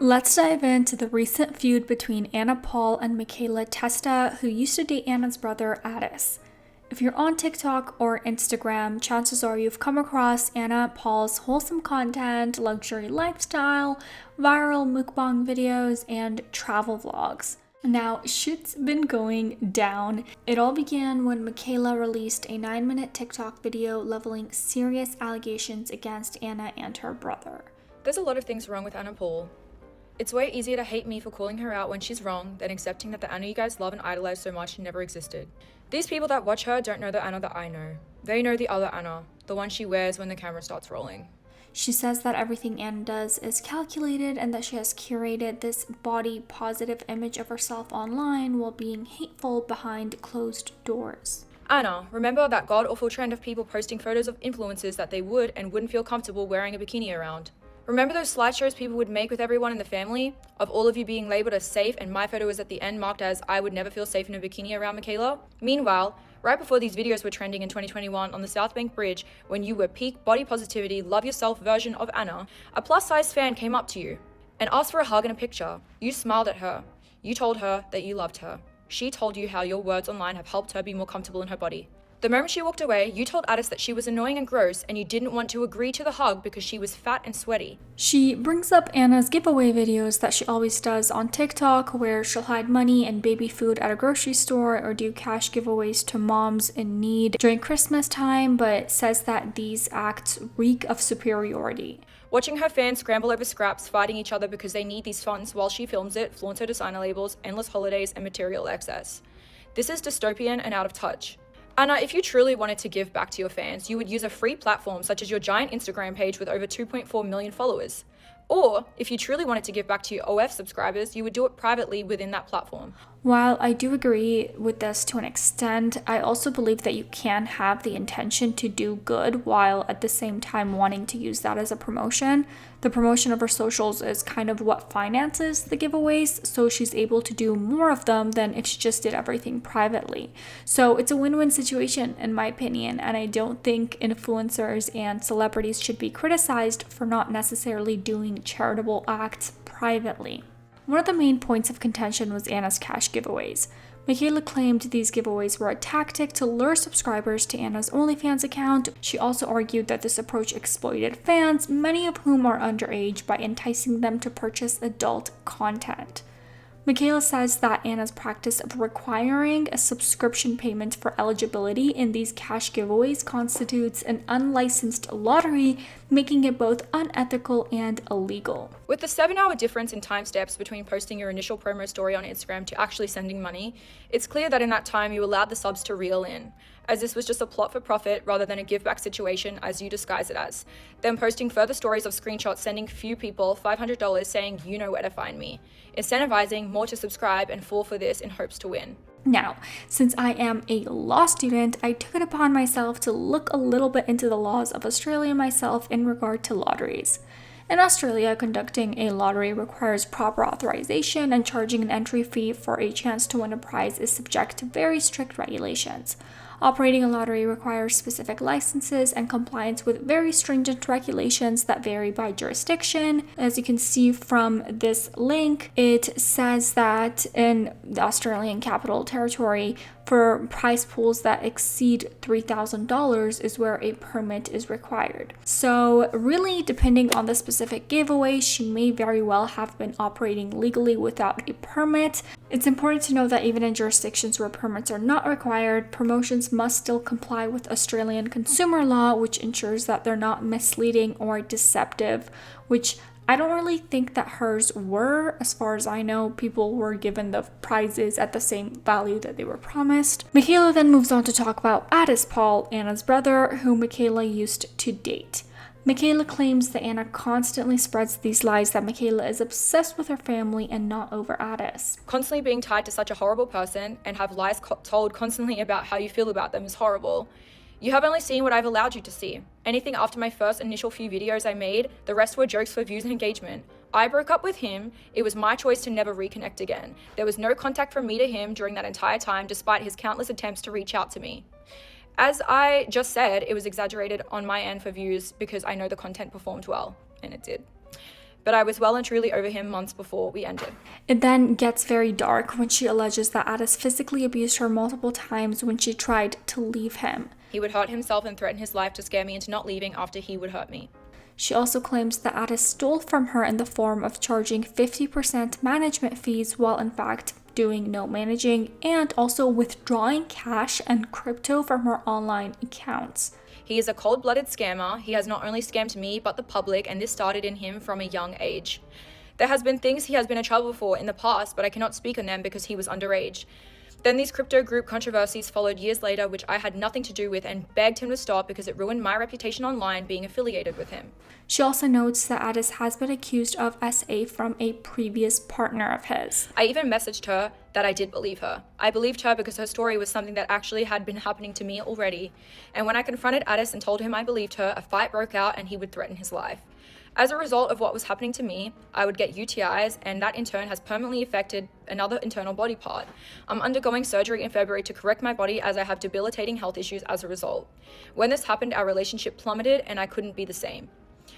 Let's dive into the recent feud between Atis Paul and Mikaela Testa, who used to date Anna's brother Addis. If you're on TikTok or Instagram, chances are you've come across Atis Paul's wholesome content, luxury lifestyle, viral mukbang videos, and travel vlogs. Now, shit's been going down. It all began when Mikaela released a 9-minute TikTok video leveling serious allegations against Anna and her brother. There's a lot of things wrong with Atis Paul. It's way easier to hate me for calling her out when she's wrong than accepting that the Anna you guys love and idolize so much never existed. These people that watch her don't know the Anna that I know. They know the other Anna, the one she wears when the camera starts rolling. She says that everything Anna does is calculated and that she has curated this body positive image of herself online while being hateful behind closed doors. Anna, remember that god-awful trend of people posting photos of influencers that they would and wouldn't feel comfortable wearing a bikini around? Remember those slideshows people would make with everyone in the family? Of all of you being labeled as safe and my photo was at the end marked as I would never feel safe in a bikini around Mikaela? Meanwhile, right before these videos were trending in 2021 on the South Bank Bridge, when you were peak body positivity, love yourself version of Anna, a plus-size fan came up to you and asked for a hug and a picture. You smiled at her. You told her that you loved her. She told you how your words online have helped her be more comfortable in her body. The moment she walked away, you told Addis that she was annoying and gross and you didn't want to agree to the hug because she was fat and sweaty. She brings up Anna's giveaway videos that she always does on TikTok, where she'll hide money and baby food at a grocery store or do cash giveaways to moms in need during Christmas time, but says that these acts reek of superiority. Watching her fans scramble over scraps, fighting each other because they need these funds while she films it, flaunts her designer labels, endless holidays, and material excess. This is dystopian and out of touch. Anna, if you truly wanted to give back to your fans, you would use a free platform such as your giant Instagram page with over 2.4 million followers. Or, if you truly wanted to give back to your OF subscribers, you would do it privately within that platform. While I do agree with this to an extent, I also believe that you can have the intention to do good while at the same time wanting to use that as a promotion. The promotion of her socials is kind of what finances the giveaways, so she's able to do more of them than if she just did everything privately. So it's a win-win situation in my opinion, and I don't think influencers and celebrities should be criticized for not necessarily doing charitable acts privately. One of the main points of contention was Anna's cash giveaways. Mikaela claimed these giveaways were a tactic to lure subscribers to Anna's OnlyFans account. She also argued that this approach exploited fans, many of whom are underage, by enticing them to purchase adult content. Mikaela says that Anna's practice of requiring a subscription payment for eligibility in these cash giveaways constitutes an unlicensed lottery, making it both unethical and illegal. With the 7-hour difference in time steps between posting your initial promo story on Instagram to actually sending money, it's clear that in that time you allowed the subs to reel in, as this was just a plot for profit rather than a give-back situation as you disguise it as. Then posting further stories of screenshots sending few people $500 saying you know where to find me, incentivizing more to subscribe and fall for this in hopes to win. Now, since I am a law student, I took it upon myself to look a little bit into the laws of Australia myself in regard to lotteries. In Australia, conducting a lottery requires proper authorization, and charging an entry fee for a chance to win a prize is subject to very strict regulations. Operating a lottery requires specific licenses and compliance with very stringent regulations that vary by jurisdiction. As you can see from this link, it says that in the Australian Capital Territory, for prize pools that exceed $3,000 is where a permit is required. So really, depending on the specific giveaway, she may very well have been operating legally without a permit. It's important to know that even in jurisdictions where permits are not required, promotions must still comply with Australian consumer law, which ensures that they're not misleading or deceptive, which I don't really think that hers were. As far as I know, people were given the prizes at the same value that they were promised. Mikaela then moves on to talk about Atis Paul, Anna's brother, who Mikaela used to date. Mikaela claims that Anna constantly spreads these lies that Mikaela is obsessed with her family and not over Addis. Constantly being tied to such a horrible person and have lies told constantly about how you feel about them is horrible. You have only seen what I've allowed you to see. Anything after my first initial few videos I made, the rest were jokes for views and engagement. I broke up with him. It was my choice to never reconnect again. There was no contact from me to him during that entire time, despite his countless attempts to reach out to me. As I just said, it was exaggerated on my end for views because I know the content performed well, and it did. but I was well and truly over him months before we ended. It then gets very dark when she alleges that Addis physically abused her multiple times when she tried to leave him. He would hurt himself and threaten his life to scare me into not leaving after he would hurt me. She also claims that Addis stole from her in the form of charging 50% management fees while in fact doing no managing, and also withdrawing cash and crypto from her online accounts. He is a cold-blooded scammer. He has not only scammed me, but the public, and this started in him from a young age. There has been things he has been in trouble for in the past, but I cannot speak on them because he was underage. Then these crypto group controversies followed years later, which I had nothing to do with, and begged him to stop because it ruined my reputation online being affiliated with him. She also notes that Addis has been accused of SA from a previous partner of his. I even messaged her that I did believe her. I believed her because her story was something that actually had been happening to me already. And when I confronted Addis and told him I believed her, a fight broke out and he would threaten his life. As a result of what was happening to me, I would get UTIs, and that in turn has permanently affected another internal body part. I'm undergoing surgery in February to correct my body as I have debilitating health issues as a result. When this happened, our relationship plummeted and I couldn't be the same.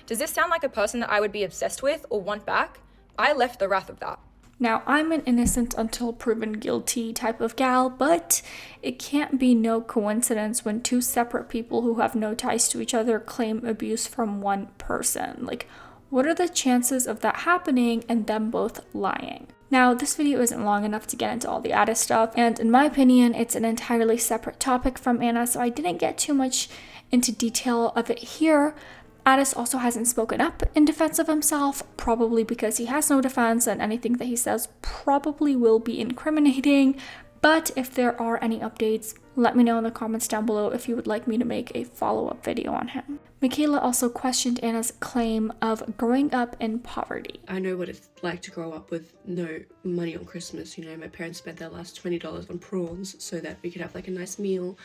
Does this sound like a person that I would be obsessed with or want back? I left the wrath of that. Now, I'm an innocent until proven guilty type of gal, but it can't be no coincidence when two separate people who have no ties to each other claim abuse from one person. Like, what are the chances of that happening and them both lying? Now, this video isn't long enough to get into all the Addis stuff, and in my opinion, it's an entirely separate topic from Anna, so I didn't get too much into detail of it here. Addis also hasn't spoken up in defense of himself, probably because he has no defense and anything that he says probably will be incriminating. But if there are any updates, let me know in the comments down below if you would like me to make a follow-up video on him. Mikaela also questioned Anna's claim of growing up in poverty. I know what it's like to grow up with no money on Christmas. You know, my parents spent their last $20 on prawns so that we could have like a nice meal.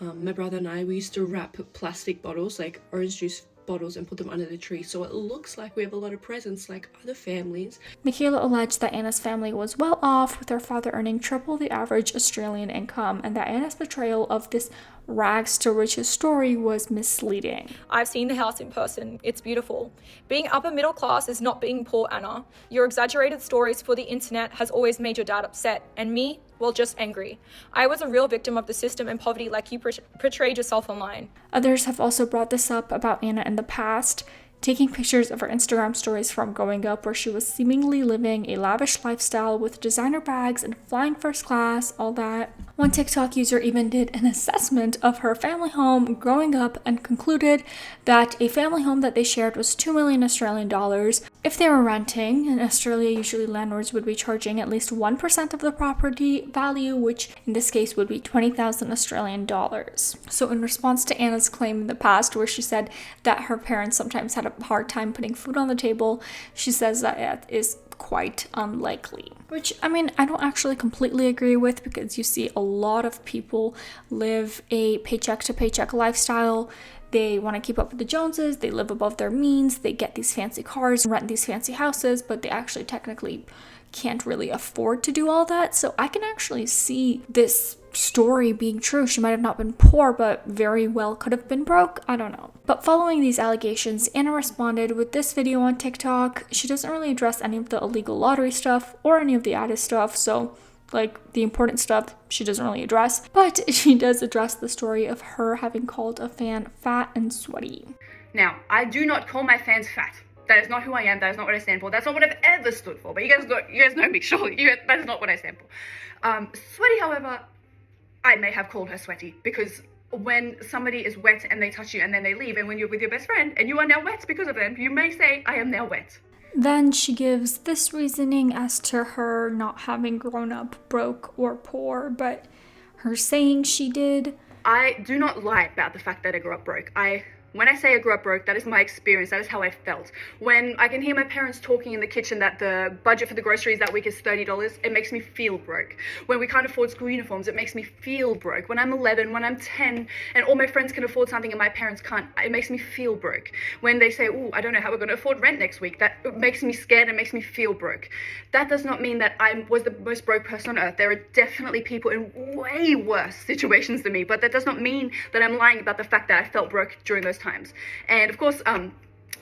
My brother and I, we used to wrap plastic bottles, like orange juice bottles, and put them under the tree so it looks like we have a lot of presents like other families. Mikaela alleged that Anna's family was well off, with her father earning triple the average Australian income, and that Anna's portrayal of this rags to riches story was misleading. I've seen the house in person. It's beautiful. Being upper middle class is not being poor, Anna. Your exaggerated stories for the internet has always made your dad upset, and me, well, just angry. I was a real victim of the system and poverty like you portrayed yourself online. Others have also brought this up about Anna in the past, taking pictures of her Instagram stories from growing up where she was seemingly living a lavish lifestyle with designer bags and flying first class, all that. One TikTok user even did an assessment of her family home growing up and concluded that a family home that they shared was 2 million Australian dollars. If they were renting, in Australia usually landlords would be charging at least 1% of the property value, which in this case would be 20,000 Australian dollars. So in response to Anna's claim in the past where she said that her parents sometimes had a hard time putting food on the table, she says that it is quite unlikely. Which, I mean, I don't actually completely agree with, because you see a lot of people live a paycheck to paycheck lifestyle. They want to keep up with the Joneses, they live above their means, they get these fancy cars, rent these fancy houses, but they actually technically can't really afford to do all that. So I can actually see this story being true. She might have not been poor, but very well could have been broke. I don't know. But following these allegations, Anna responded with this video on TikTok. She doesn't really address any of the illegal lottery stuff or any of the Addis stuff, so like the important stuff she doesn't really address, but she does address the story of her having called a fan fat and sweaty. Now, I do not call my fans fat. That is not who I am. That is not what I stand for. That's not what I've ever stood for. But you guys know me, surely. That is not what I stand for. Sweaty, however, I may have called her sweaty, because when somebody is wet and they touch you and then they leave, and when you're with your best friend and you are now wet because of them, you may say, I am now wet. Then she gives this reasoning as to her not having grown up broke or poor, but her saying she did. I do not lie about the fact that I grew up broke. When I say I grew up broke, that is my experience. That is how I felt. When I can hear my parents talking in the kitchen that the budget for the groceries that week is $30, it makes me feel broke. When we can't afford school uniforms, it makes me feel broke. When I'm 11, when I'm 10, and all my friends can afford something and my parents can't, it makes me feel broke. When they say, oh, I don't know how we're going to afford rent next week, that makes me scared and makes me feel broke. That does not mean that I was the most broke person on earth. There are definitely people in way worse situations than me, but that does not mean that I'm lying about the fact that I felt broke during those times. And of course,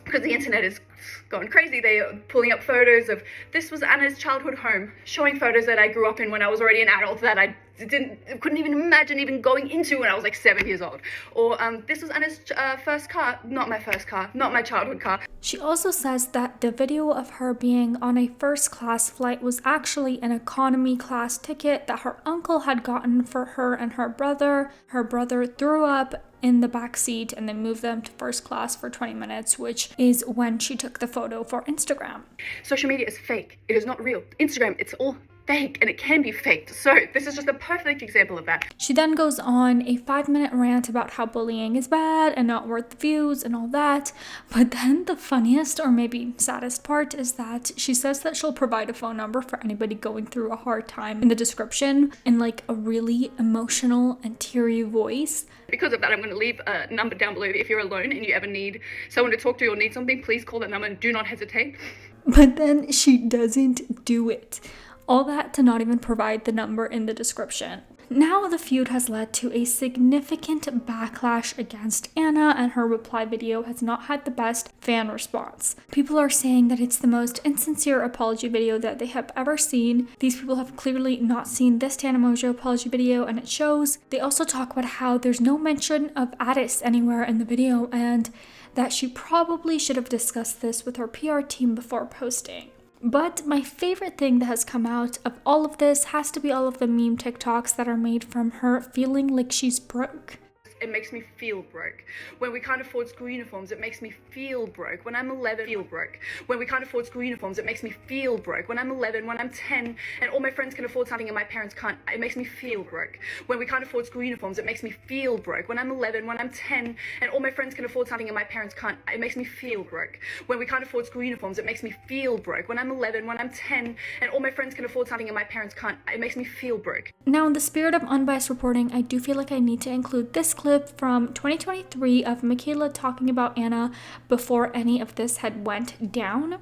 because the internet is going crazy. They are pulling up photos of, this was Anna's childhood home, showing photos that I grew up in when I was already an adult that I couldn't even imagine even going into when I was like 7 years old. Or this was Anna's first car, not my first car, not my childhood car. She also says that the video of her being on a first class flight was actually an economy class ticket that her uncle had gotten for her and her brother. Her brother threw up in the back seat and then moved them to first class for 20 minutes, which is when she took the photo for Instagram. Social media is fake. It is not real. Instagram, it's all fake, and it can be faked. So this is just a perfect example of that. She then goes on a 5-minute rant about how bullying is bad and not worth the views and all that. But then the funniest or maybe saddest part is that she says that she'll provide a phone number for anybody going through a hard time in the description in like a really emotional and teary voice. Because of that, I'm going to leave a number down below. If you're alone and you ever need someone to talk to or need something, please call that number and do not hesitate. But then she doesn't do it. All that to not even provide the number in the description. Now the feud has led to a significant backlash against Anna, and her reply video has not had the best fan response. People are saying that it's the most insincere apology video that they have ever seen. These people have clearly not seen this Tana Mojo apology video, and it shows. They also talk about how there's no mention of Addis anywhere in the video, and that she probably should have discussed this with her PR team before posting. But my favorite thing that has come out of all of this has to be all of the meme TikToks that are made from her feeling like she's broke. It makes me feel broke. When we can't afford school uniforms, it makes me feel broke. When I'm 11, feel broke. When we can't afford school uniforms, it makes me feel broke. When I'm 11, when I'm 10, and all my friends can afford something and my parents can't, it makes me feel broke. When we can't afford school uniforms, it makes me feel broke. When I'm 11, when I'm 10, and all my friends can afford something and my parents can't, it makes me feel broke. When we can't afford school uniforms, it makes me feel broke. When I'm 11, when I'm 10, and all my friends can afford something and my parents can't, it makes me feel broke. Now, in the spirit of unbiased reporting, I do feel like I need to include this clip from 2023 of Mikaela talking about Anna before any of this had went down.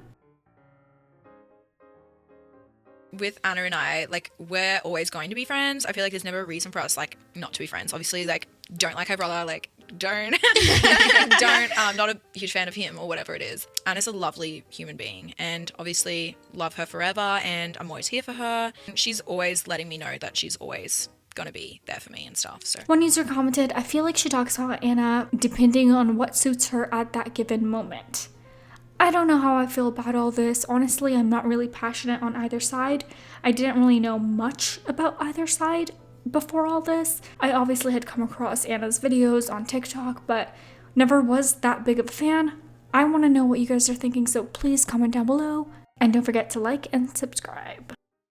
With Anna and I, like, we're always going to be friends. I feel like there's never a reason for us, like, not to be friends. Obviously, like, don't like her brother, like, don't, not a huge fan of him or whatever it is. Anna's a lovely human being and obviously love her forever, and I'm always here for her. She's always letting me know that she's always gonna be there for me and stuff. So one user commented, I feel like she talks about Anna depending on what suits her at that given moment. I don't know how I feel about all this. Honestly, I'm not really passionate on either side. I didn't really know much about either side before all this. I obviously had come across Anna's videos on TikTok, but never was that big of a fan. I want to know what you guys are thinking, so please comment down below. And don't forget to like and subscribe.